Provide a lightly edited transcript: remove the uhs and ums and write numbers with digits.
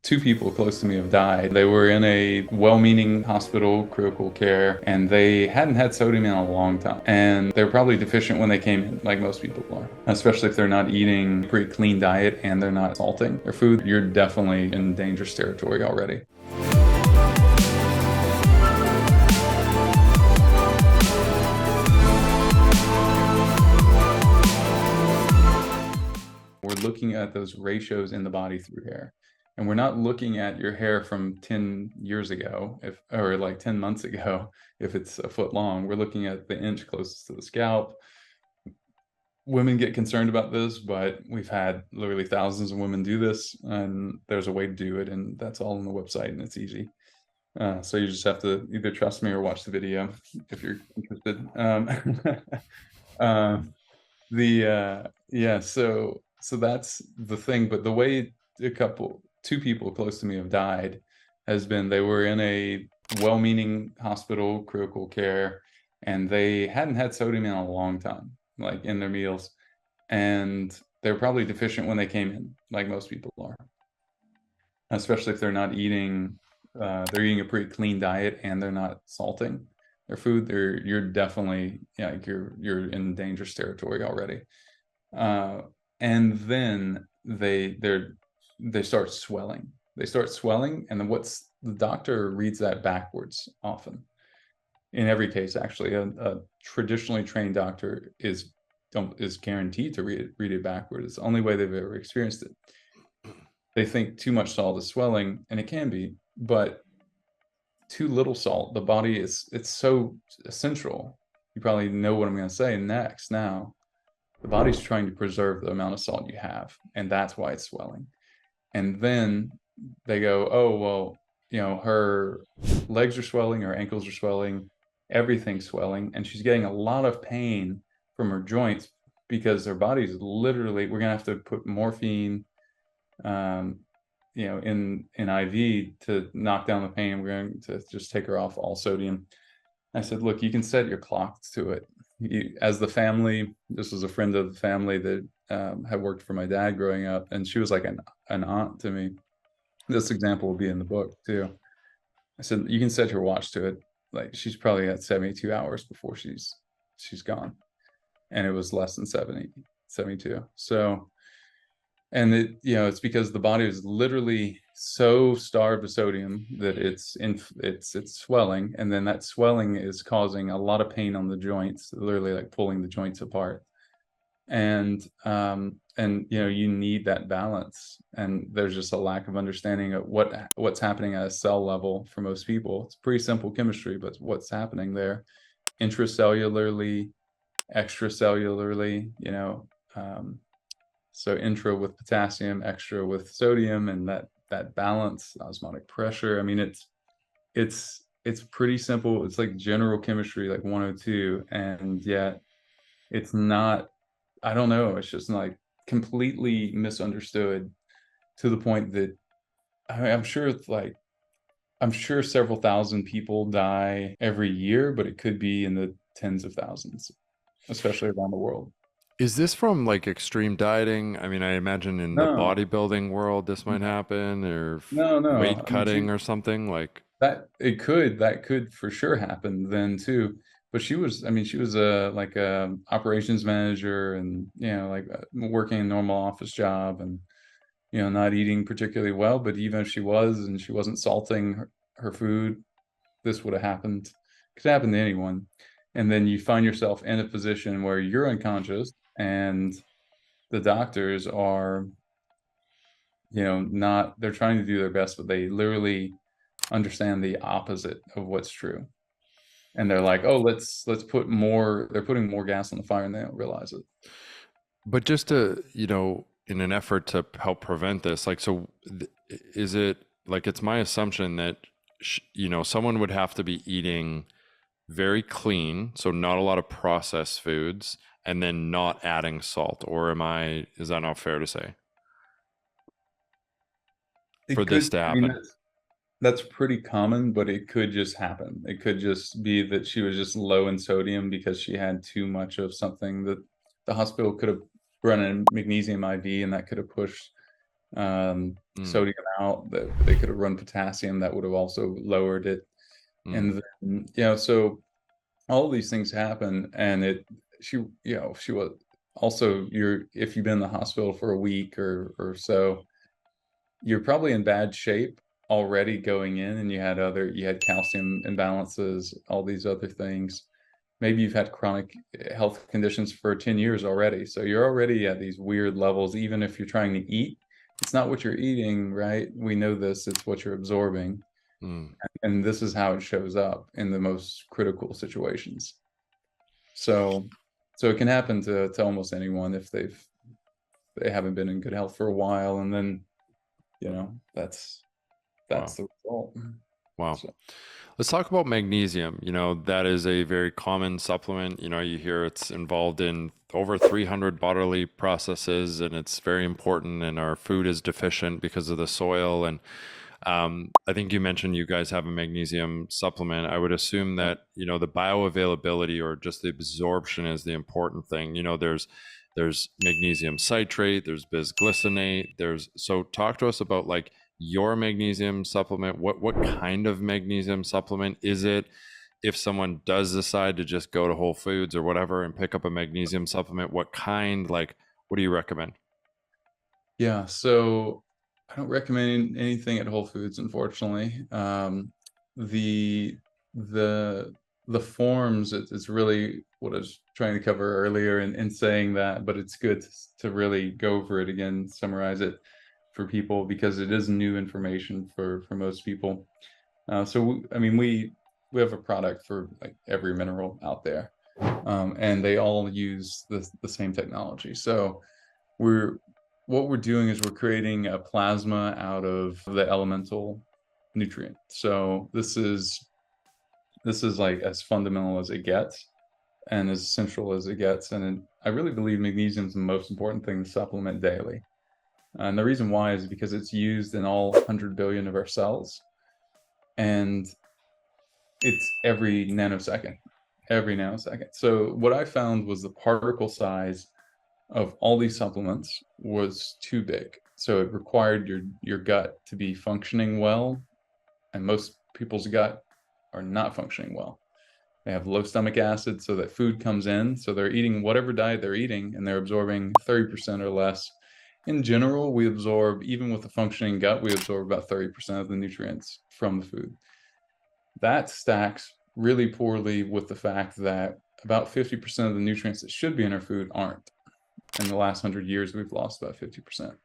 Two people close to me have died. They were in a well-meaning hospital, critical care, and they hadn't had sodium in a long time. And they're probably deficient when they came in, like most people are, especially if they're not eating a pretty clean diet and they're not salting their food. You're definitely in dangerous territory already. We're looking at those ratios in the body through hair. And we're not looking at your hair from 10 years ago, or like 10 months ago, if it's a foot long. We're looking at the inch closest to the scalp. Women get concerned about this, but we've had literally thousands of women do this, and there's a way to do it, and that's all on the website, and it's easy. So you just have to either trust me or watch the video if you're interested. Yeah, so that's the thing. But the way two people close to me have died has been they were in a well-meaning hospital, critical care, and they hadn't had sodium in a long time, like in their meals, and they're probably deficient when they came in, like most people are, especially if they're not eating they're eating a pretty clean diet and they're not salting their food. You're definitely, yeah, like you're in dangerous territory already. And then they start swelling. They start swelling, and then the doctor reads that backwards often. In every case, actually, a traditionally trained doctor is guaranteed to read it backwards. It's the only way they've ever experienced it. They think too much salt is swelling, and it can be, but too little salt, the body it's so essential. You probably know what I'm going to say next. Now, the body's trying to preserve the amount of salt you have, and that's why it's swelling. And then they go, oh, well, her legs are swelling, her ankles are swelling, everything's swelling, and she's getting a lot of pain from her joints because her body's literally, we're going to have to put morphine, in IV to knock down the pain. We're going to just take her off all sodium. I said, look, you can set your clock to it. As the family, this was a friend of the family that had worked for my dad growing up, and she was like an aunt to me. This example will be in the book too. I said, you can set your watch to it. Like, she's probably at 72 hours before she's gone. And it was less than 72. So, and it's because the body is literally so starved of sodium that it's swelling, and then that swelling is causing a lot of pain on the joints, literally like pulling the joints apart. And you need that balance, and there's just a lack of understanding of what's happening at a cell level for most people. It's pretty simple chemistry, but what's happening there intracellularly, extracellularly, so intra with potassium, extra with sodium, and that balance, osmotic pressure. I mean, it's pretty simple. It's like general chemistry, like 102, and yet it's not. I don't know. It's just like completely misunderstood to the point that I'm sure several thousand people die every year, but it could be in the tens of thousands, especially around the world. Is this from like extreme dieting? I mean, I imagine in the No, bodybuilding world this might happen, or no. weight I mean, cutting or something like. that could for sure happen then too. But she was, I mean, she was like a operations manager, and like working a normal office job, and not eating particularly well. But even if she was, and she wasn't salting her food, this would have happened. Could happen to anyone. And then you find yourself in a position where you're unconscious, and the doctors are, not, they're trying to do their best, but they literally understand the opposite of what's true. And they're like, oh, let's put more, they're putting more gas on the fire, and they don't realize it. But just to, in an effort to help prevent this, like, so is it like, it's my assumption that, someone would have to be eating very clean, so not a lot of processed foods, and then not adding salt, or is that not fair to say for It this could, to I mean, happen? that's pretty common, but it could just happen. It could just be that she was just low in sodium because she had too much of something that the hospital could have run a magnesium IV, and that could have pushed Mm, sodium out, that they could have run potassium that would have also lowered it. mm, And then, so all these things happen, and she was also, if you've been in the hospital for a week or so, you're probably in bad shape already going in, and you had calcium imbalances, all these other things. Maybe you've had chronic health conditions for 10 years already. So you're already at these weird levels, even if you're trying to eat. It's not what you're eating, right? We know this, it's what you're absorbing. mm. And this is how it shows up in the most critical situations. So so it can happen to almost anyone if they haven't been in good health for a while, and then, that's Wow. the result. Wow. So Let's talk about magnesium. That is a very common supplement. You hear it's involved in over 300 bodily processes, and it's very important. And our food is deficient because of the soil. And I think you mentioned you guys have a magnesium supplement. I would assume that, the bioavailability or just the absorption is the important thing. There's magnesium citrate, there's bisglycinate, so talk to us about like your magnesium supplement. What kind of magnesium supplement is it? If someone does decide to just go to Whole Foods or whatever and pick up a magnesium supplement, what kind, like, what do you recommend? yeah, so I don't recommend anything at Whole Foods, unfortunately. The the the forms, it's really what I was trying to cover earlier in saying that, but it's good to really go over it again, summarize it for people, because it is new information for most people. I mean, we have a product for like every mineral out there, and they all use the same technology. So we're what we're doing is we're creating a plasma out of the elemental nutrient. So this is like as fundamental as it gets and as essential as it gets. And I really believe magnesium is the most important thing to supplement daily. And the reason why is because it's used in all 100 billion of our cells, and it's every nanosecond. So what I found was the particle size of all these supplements was too big. So it required your gut to be functioning well, and most people's gut are not functioning well. They have low stomach acid, so that food comes in, so they're eating whatever diet they're eating, and they're absorbing 30% or less. In general, we absorb, even with a functioning gut, we absorb about 30% of the nutrients from the food. That stacks really poorly with the fact that about 50% of the nutrients that should be in our food aren't. In the last 100 years, we've lost about 50%.